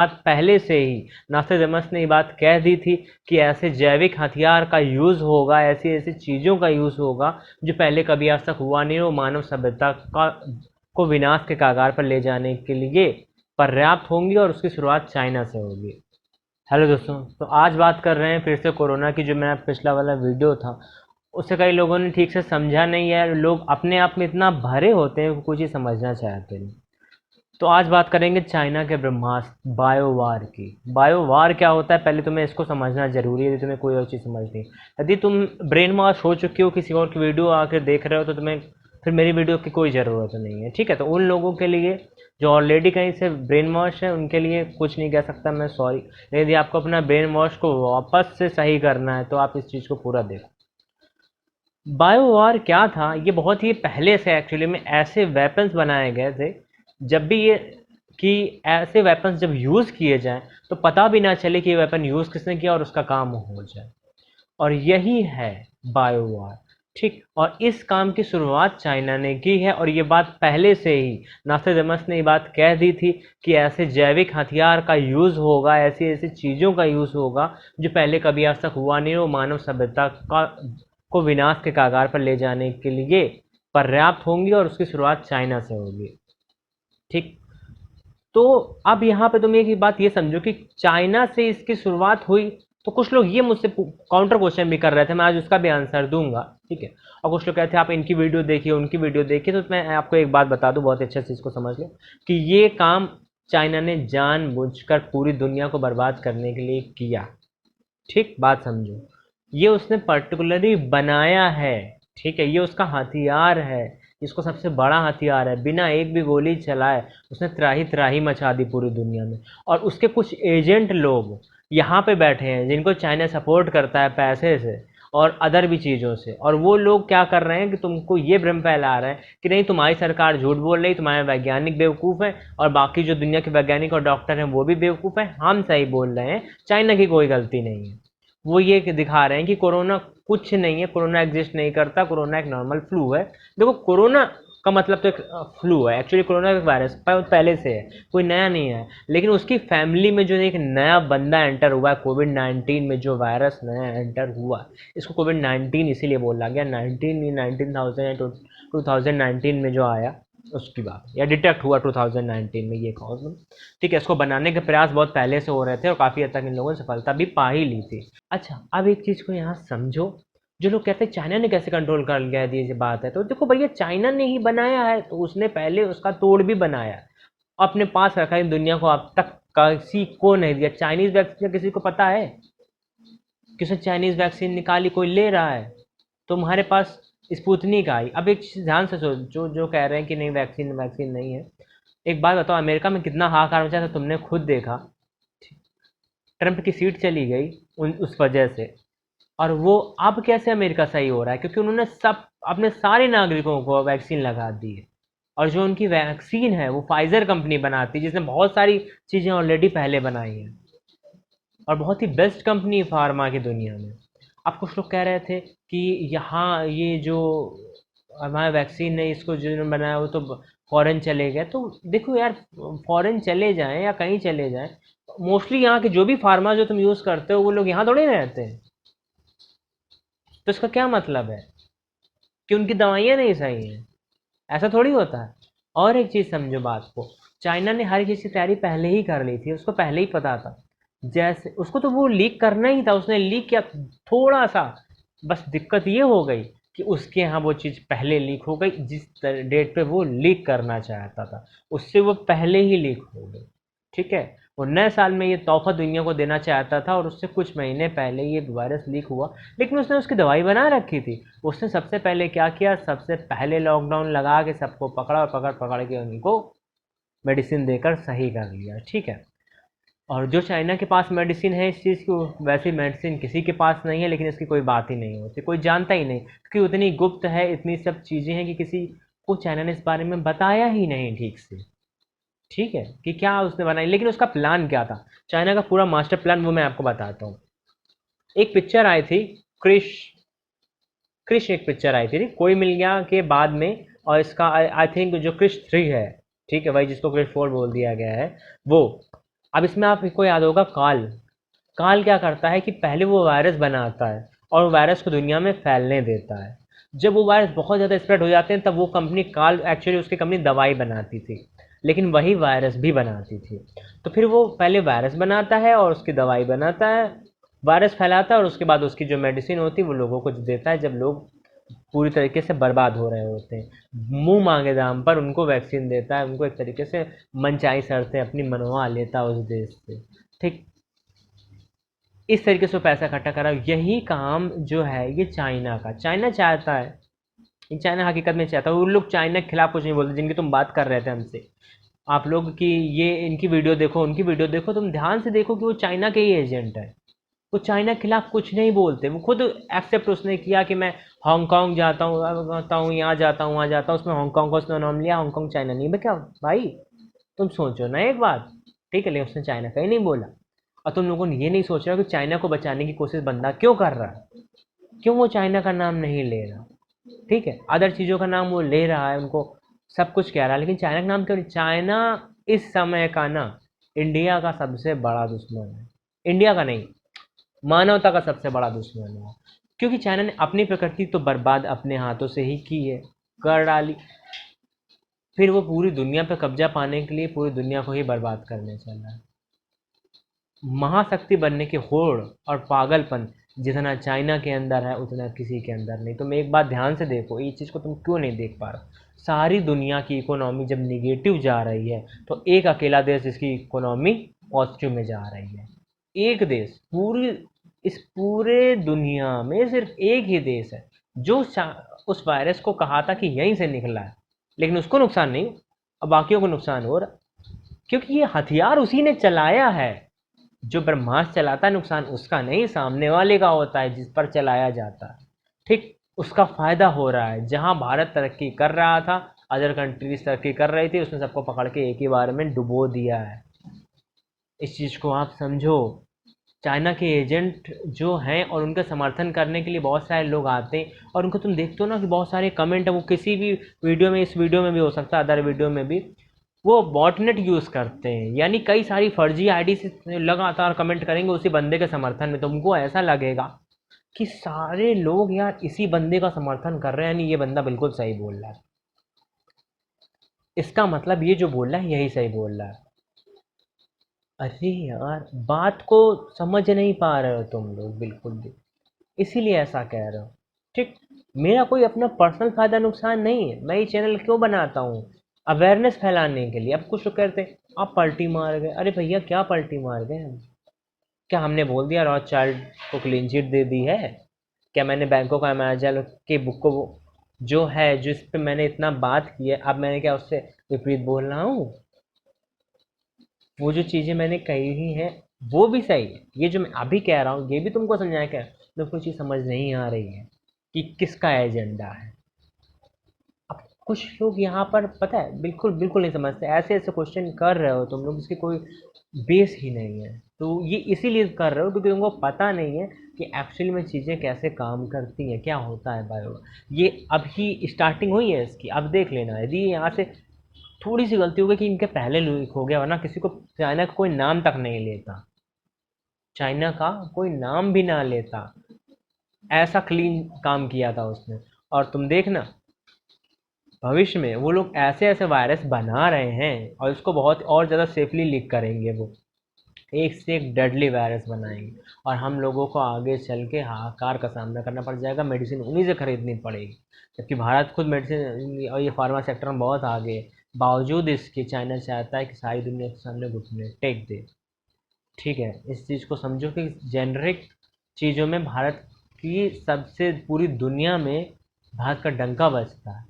बात पहले से ही नास्तादमस ने ये बात कह दी थी कि ऐसे जैविक हथियार का यूज़ होगा, ऐसी ऐसी चीज़ों का यूज़ होगा जो पहले कभी आज तक हुआ नहीं, वो मानव सभ्यता का को विनाश के कगार पर ले जाने के लिए पर्याप्त होंगी और उसकी शुरुआत चाइना से होगी। हेलो दोस्तों, तो आज बात कर रहे हैं फिर से कोरोना की। जो मेरा पिछला वाला वीडियो था उससे कई लोगों ने ठीक से समझा नहीं है। लोग अपने आप में इतना भरे होते हैं कि कुछ ही समझना चाहते नहीं। तो आज बात करेंगे चाइना के ब्रह्मास्त्र बायोवार की। बायोवार क्या होता है पहले तुम्हें इसको समझना जरूरी है, यदि तुम्हें कोई और चीज़ समझनी। यदि तुम ब्रेन वॉश हो चुके हो, किसी और की वीडियो आकर देख रहे हो, तो तुम्हें फिर मेरी वीडियो की कोई ज़रूरत नहीं है। ठीक है, तो उन लोगों के लिए जो ऑलरेडी कहीं से ब्रेन वॉश है उनके लिए कुछ नहीं कह सकता मैं, सॉरी। यदि आपको अपना ब्रेन वॉश को वापस से सही करना है तो आप इस चीज़ को पूरा देखो। बायोवार क्या था, ये बहुत ही पहले से एक्चुअली में ऐसे वेपन्स बनाए गए थे, जब भी ये कि ऐसे वेपन्स जब यूज़ किए जाएं तो पता भी ना चले कि ये वेपन यूज़ किसने किया और उसका काम हो जाए। और यही है बायोवार। ठीक, और इस काम की शुरुआत चाइना ने की है, और ये बात पहले से ही नास्तादमस ने ये बात कह दी थी कि ऐसे जैविक हथियार का यूज़ होगा, ऐसी ऐसी चीज़ों का यूज़ होगा जो पहले कभी आज तक हुआ नहीं, वो मानव सभ्यता का को विनाश के कगार पर ले जाने के लिए पर्याप्त होंगी और उसकी शुरुआत चाइना से होगी। ठीक, तो अब यहाँ पे तुम एक बात ये समझो कि चाइना से इसकी शुरुआत हुई, तो कुछ लोग ये मुझसे काउंटर क्वेश्चन भी कर रहे थे, मैं आज उसका भी आंसर दूंगा। ठीक है, और कुछ लोग कहते हैं आप इनकी वीडियो देखिए, उनकी वीडियो देखिए। तो मैं आपको एक बात बता दूं, बहुत अच्छे से इसको समझ लो कि ये काम चाइना ने जानबूझकर पूरी दुनिया को बर्बाद करने के लिए किया। ठीक, बात समझो, ये उसने पर्टिकुलरली बनाया है। ठीक है, ये उसका हथियार है, इसको सबसे बड़ा हथियार है। बिना एक भी गोली चलाए उसने त्राही त्राही मचा दी पूरी दुनिया में। और उसके कुछ एजेंट लोग यहाँ पे बैठे हैं जिनको चाइना सपोर्ट करता है पैसे से और अदर भी चीज़ों से, और वो लोग क्या कर रहे हैं कि तुमको ये भ्रम फैला रहे हैं कि नहीं तुम्हारी सरकार झूठ बोल रही, तुम्हारे वैज्ञानिक बेवकूफ़ हैं और बाकी जो दुनिया के वैज्ञानिक और डॉक्टर हैं वो भी बेवकूफ़ हैं, हम सही बोल रहे हैं, चाइना की कोई गलती नहीं है। वो ये दिखा रहे हैं कि कोरोना कुछ नहीं है, कोरोना एग्जिस्ट नहीं करता, कोरोना एक नॉर्मल फ्लू है। देखो, कोरोना का मतलब तो एक फ्लू है, एक्चुअली कोरोना एक वायरस पहले से है, कोई नया नहीं है। लेकिन उसकी फैमिली में जो एक नया बंदा एंटर हुआ है कोविड 19 में, जो वायरस नया एंटर हुआ, इसको कोविड 19 इसीलिए बोला गया। 2019 में जो आया उसकी बात, या डिटेक्ट हुआ 2019 में, ये कहो तुम। ठीक है, इसको बनाने के प्रयास बहुत पहले से हो रहे थे और काफ़ी हद तक इन लोगों ने सफलता भी पा ही ली थी। अच्छा, अब एक चीज़ को यहाँ समझो। जो लोग कहते हैं चाइना ने कैसे कंट्रोल कर लिया है, ये बात है, तो देखो भैया, चाइना ने ही बनाया है तो उसने पहले उसका तोड़ भी बनाया, अपने पास रखा है। दुनिया को अब तक किसी को नहीं दिया। चाइनीज वैक्सीन किसी को पता है? किसी चाइनीज वैक्सीन निकाली, कोई ले रहा है? तुम्हारे पास स्पुतनिक आई। अब एक चीज़ ध्यान से सोचो, जो जो कह रहे हैं कि नहीं वैक्सीन वैक्सीन नहीं है, एक बात बताओ, अमेरिका में कितना हाहाकार मचा था, तुमने खुद देखा। ट्रंप की सीट चली गई उस वजह से। और वो अब कैसे अमेरिका सही हो रहा है? क्योंकि उन्होंने सब अपने सारे नागरिकों को वैक्सीन लगा दी है। और जो उनकी वैक्सीन है वो फाइजर कंपनी बनाती है, जिसने बहुत सारी चीज़ें ऑलरेडी पहले बनाई हैं, और बहुत ही बेस्ट कंपनी है फार्मा की दुनिया में। अब कुछ लोग कह रहे थे कि यहाँ ये जो हमारा वैक्सीन है, इसको जिन्होंने बनाया वो तो फॉरेन चले गए। तो देखो यार, फॉरेन चले जाएं या कहीं चले जाएं, मोस्टली यहाँ के जो भी फार्मा जो तुम यूज़ करते हो वो लोग यहाँ थोड़े रहते हैं। तो इसका क्या मतलब है कि उनकी दवाइयाँ नहीं सही हैं? ऐसा थोड़ी होता है। और एक चीज़ समझो बात को, चाइना ने हर चीज़ की तैयारी पहले ही कर ली थी, उसको पहले ही पता था। जैसे उसको तो वो लीक करना ही था, उसने लीक किया थोड़ा सा। बस दिक्कत ये हो गई कि उसके यहाँ वो चीज़ पहले लीक हो गई, जिस डेट पे वो लीक करना चाहता था उससे वो पहले ही लीक हो गई। ठीक है, वो नए साल में ये तोहफा दुनिया को देना चाहता था और उससे कुछ महीने पहले ये वायरस लीक हुआ। लेकिन उसने उसकी दवाई बना रखी थी। उसने सबसे पहले क्या किया, सबसे पहले लॉकडाउन लगा के सबको पकड़ा और पकड़ पकड़ के उनको मेडिसिन देकर सही कर लिया। ठीक है, और जो चाइना के पास मेडिसिन है इस चीज़ की, वैसी मेडिसिन किसी के पास नहीं है। लेकिन इसकी कोई बात ही नहीं होती, कोई जानता ही नहीं, क्योंकि उतनी गुप्त है, इतनी सब चीज़ें हैं कि किसी को चाइना ने इस बारे में बताया ही नहीं ठीक से। ठीक है, कि क्या उसने बनाई, लेकिन उसका प्लान क्या था, चाइना का पूरा मास्टर प्लान, वो मैं आपको बताता हूँ। एक पिक्चर आई थी, क्रिश क्रिश एक पिक्चर आई थी कोई मिल गया के बाद में, और इसका आई थिंक जो क्रिश 3 है, ठीक है भाई, जिसको क्रिश 4 बोल दिया गया है, वो अब इसमें आपको याद होगा काल। काल क्या करता है कि पहले वो वायरस बनाता है और वायरस को दुनिया में फैलने देता है। जब वो वायरस बहुत ज़्यादा स्प्रेड हो जाते हैं तब वो कंपनी काल, एक्चुअली उसकी कंपनी दवाई बनाती थी, लेकिन वही वायरस भी बनाती थी। तो फिर वो पहले वायरस बनाता है और उसकी दवाई बनाता है, वायरस फैलाता है और उसके बाद उसकी जो मेडिसिन होती है वो लोगों को देता है जब लोग पूरी तरीके से बर्बाद हो रहे होते हैं। मुंह मांगे दाम पर उनको वैक्सीन देता है, उनको एक तरीके से मनचाही शर्तें अपनी मनवा लेता है उस देश से। ठीक इस तरीके से वो पैसा इकट्ठा करा। यही काम जो है ये चाइना का, चाइना चाहता है, चाइना हकीकत में चाहता है, वो लोग चाइना के खिलाफ कुछ नहीं बोलते जिनकी तुम बात कर रहे थे हमसे। आप लोग की ये इनकी वीडियो देखो, उनकी वीडियो देखो, तुम ध्यान से देखो कि वो चाइना के ही एजेंट है। वो चाइना के खिलाफ कुछ नहीं बोलते। वो खुद एक्सेप्ट उसने किया कि मैं हांगकांग जाता हूँ, यहाँ जाता हूँ, वहाँ जाता हूँ, उसमें हांगकांग का उसने नाम लिया, हांगकांग चाइना नहीं। क्या भाई, तुम सोचो ना एक बात। ठीक है, लेकिन उसने चाइना का ही नहीं बोला। और तुम लोगों ने ये नहीं सोच रहा कि चाइना को बचाने की कोशिश बंदा क्यों कर रहा है, क्यों वो चाइना का नाम नहीं ले रहा। ठीक है, अदर चीज़ों का नाम वो ले रहा है, उनको सब कुछ कह रहा है, लेकिन चाइना का नाम क्यों नहीं। चाइना इस समय का ना इंडिया का सबसे बड़ा दुश्मन है। इंडिया का नहीं, मानवता का सबसे बड़ा दुश्मन है। क्योंकि चाइना ने अपनी प्रकृति तो बर्बाद अपने हाथों से ही की है, कर डाली। फिर वो पूरी दुनिया पे कब्जा पाने के लिए पूरी दुनिया को ही बर्बाद करने चला है। महाशक्ति बनने की होड़ और पागलपन जितना चाइना के अंदर है उतना किसी के अंदर नहीं। तुम एक बात ध्यान से देखो, ये चीज़ को तुम क्यों नहीं देख पा रहे। सारी दुनिया की इकोनॉमी जब निगेटिव जा रही है तो एक अकेला देश जिसकी इकोनॉमी पॉजिटिव में जा रही है, एक देश, पूरी इस पूरे दुनिया में सिर्फ एक ही देश है जो उस वायरस को कहा था कि यहीं से निकला है, लेकिन उसको नुकसान नहीं, अब बाकियों को नुकसान हो रहा, क्योंकि ये हथियार उसी ने चलाया है। जो ब्रह्मास्त्र चलाता है नुकसान उसका नहीं, सामने वाले का होता है जिस पर चलाया जाता है। ठीक उसका फायदा हो रहा है। जहां भारत तरक्की कर रहा था, अदर कंट्रीज तरक्की कर रही थी, उसने सबको पकड़ के एक ही बार में डुबो दिया है। इस चीज़ को आप समझो। चाइना के एजेंट जो हैं और उनका समर्थन करने के लिए बहुत सारे लोग आते हैं, और उनको तुम देखते हो ना कि बहुत सारे कमेंट है, वो किसी भी वीडियो में, इस वीडियो में भी हो सकता है, अदर वीडियो में भी, वो बॉटनेट यूज़ करते हैं, यानी कई सारी फर्जी आईडी से लगातार कमेंट करेंगे उसी बंदे के समर्थन में। तुमको ऐसा लगेगा कि सारे लोग यार इसी बंदे का समर्थन कर रहे हैं, यानी ये बंदा बिल्कुल सही बोल रहा है, इसका मतलब ये जो बोल रहा है यही सही बोल रहा है। अरे यार, बात को समझ नहीं पा रहे हो तुम लोग बिल्कुल भी, इसीलिए ऐसा कह रहे हो। ठीक, मेरा कोई अपना पर्सनल फायदा नुकसान नहीं है। मैं ये चैनल क्यों बनाता हूँ, अवेयरनेस फैलाने के लिए। अब कुछ लोग कहते हैं आप पलटी मार गए। अरे भैया, क्या पलटी मार गए हम? क्या हमने बोल दिया रॉथस्चाइल्ड को क्लीन चिट दे दी है? क्या मैंने बैंकों का अमेजन के बुक को जो है, जिस पे मैंने इतना बात की है, अब मैंने क्या उससे विपरीत बोल रहा हूँ? वो जो चीज़ें मैंने कही हैं वो भी सही है, ये जो मैं अभी कह रहा हूँ ये भी तुमको समझाया क्या, तुमको चीज़ समझ नहीं आ रही है कि किसका एजेंडा है। अब कुछ लोग यहाँ पर पता है बिल्कुल बिल्कुल नहीं समझते, ऐसे ऐसे क्वेश्चन कर रहे हो तुम लोग जिसकी कोई बेस ही नहीं है। तो ये इसीलिए कर रहे हो क्योंकि तुमको पता नहीं है कि एक्चुअली में चीज़ें कैसे काम करती हैं, क्या होता है बायो। ये अभी स्टार्टिंग हुई है इसकी, अब देख लेना। यदि यहाँ से थोड़ी सी गलती हो गई कि इनके पहले लीक हो गया, वरना किसी को चाइना का कोई नाम तक नहीं लेता, चाइना का कोई नाम भी ना लेता। ऐसा क्लीन काम किया था उसने। और तुम देखना भविष्य में वो लोग ऐसे ऐसे वायरस बना रहे हैं और इसको बहुत और ज़्यादा सेफली लीक करेंगे। वो एक से एक डेडली वायरस बनाएंगे और हम लोगों को आगे चल के हाहाकार का सामना करना पड़ जाएगा, मेडिसिन उन्हीं से खरीदनी पड़ेगी। जबकि भारत खुद मेडिसिन और ये फार्मा सेक्टर में बहुत आगे है, बावजूद इसके चाइना चाहता है कि सारी दुनिया के सामने घुटने टेक दे। ठीक है, इस चीज़ को समझो कि जेनरिक चीज़ों में भारत की सबसे, पूरी दुनिया में भारत का डंका बजता है।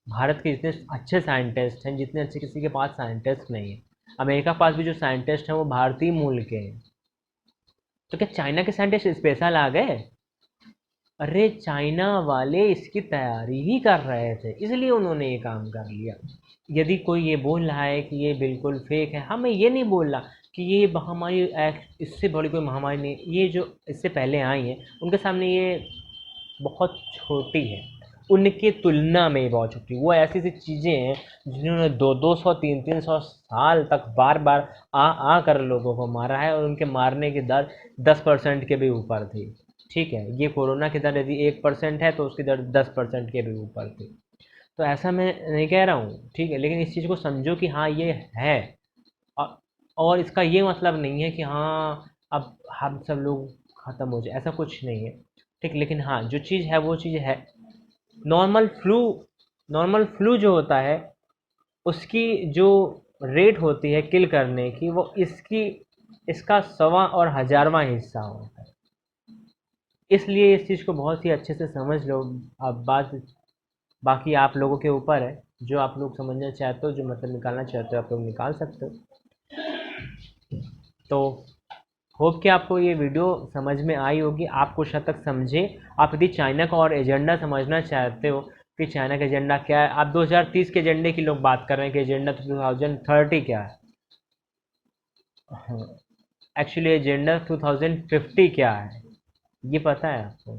भारत के इतने अच्छे साइंटिस्ट हैं जितने अच्छे किसी के पास साइंटिस्ट नहीं है। अमेरिका के पास भी जो साइंटिस्ट हैं वो भारतीय मूल के हैं। तो क्या चाइना के साइंटिस्ट स्पेशल आ गए? अरे चाइना वाले इसकी तैयारी ही कर रहे थे, इसलिए उन्होंने ये काम कर लिया। यदि कोई ये बोल रहा है कि ये बिल्कुल फेक है, हाँ, मैं ये नहीं बोल रहा कि ये महामारी इससे बड़ी कोई महामारी नहीं, ये जो इससे पहले आई है उनके सामने ये बहुत छोटी है। उनके तुलना में बहुत छोटी। वो ऐसी ऐसी चीज़ें हैं जिन्होंने 200 300 साल तक बार बार आ कर लोगों को मारा है, और उनके मारने की दर 10% के भी ऊपर थी। ठीक है, ये कोरोना की दर यदि 1% है तो उसकी दर 10% के भी ऊपर थी। तो ऐसा मैं नहीं कह रहा हूँ, ठीक है, लेकिन इस चीज़ को समझो कि हाँ ये है। अ- और इसका ये मतलब नहीं है कि हाँ अब हम सब लोग ख़त्म हो जाए, ऐसा कुछ नहीं है। ठीक, लेकिन हाँ जो चीज़ है वो चीज़ है। नॉर्मल फ्लू, नॉर्मल फ्लू जो होता है उसकी जो रेट होती है किल करने की, वो इसकी इसका 100वां और 1000वां हिस्सा होता है। इसलिए इस चीज़ को बहुत ही अच्छे से समझ लो। अब बात बाकी आप लोगों के ऊपर है, जो आप लोग समझना चाहते हो, जो मतलब निकालना चाहते हो आप लोग निकाल सकते हो। तो होप कि आपको ये वीडियो समझ में आई होगी, आप कुछ हद तक समझे। आप यदि चाइना का और एजेंडा समझना चाहते हो कि चाइना का एजेंडा क्या है, आप 2030 के एजेंडे की लोग बात कर रहे हैं कि एजेंडा 2030 क्या है। एक्चुअली एजेंडा 2050 क्या है ये पता है आपको?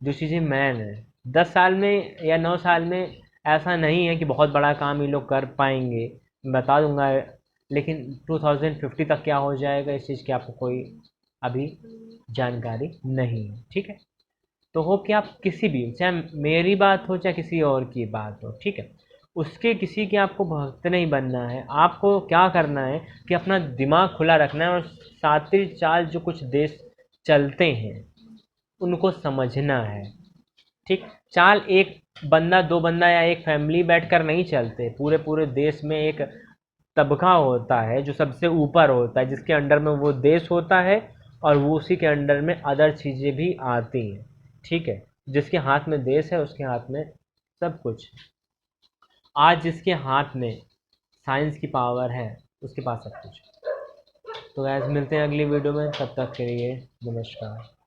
जो चीज़ें मैन है 10 साल में या 9 साल में, ऐसा नहीं है कि बहुत बड़ा काम ये लोग कर पाएंगे, मैं बता दूंगा। लेकिन 2050 तक क्या हो जाएगा इस चीज़ की आपको कोई अभी जानकारी नहीं है। ठीक है, तो होप कि आप किसी भी, चाहे मेरी बात हो चाहे किसी और की बात हो, ठीक है, उसके किसी के आपको भक्त नहीं बनना है। आपको क्या करना है कि अपना दिमाग खुला रखना है, और शातिर चाल जो कुछ देश चलते हैं उनको समझना है। ठीक, चाल एक बंदा दो बंदा या एक फैमिली बैठकर नहीं चलते, पूरे पूरे देश में एक तबका होता है जो सबसे ऊपर होता है, जिसके अंडर में वो देश होता है, और वो उसी के अंडर में अदर चीज़ें भी आती हैं। ठीक है, जिसके हाथ में देश है उसके हाथ में सब कुछ। आज जिसके हाथ में साइंस की पावर है उसके पास सब कुछ। तो गैस मिलते हैं अगली वीडियो में, तब तक के लिए नमस्कार।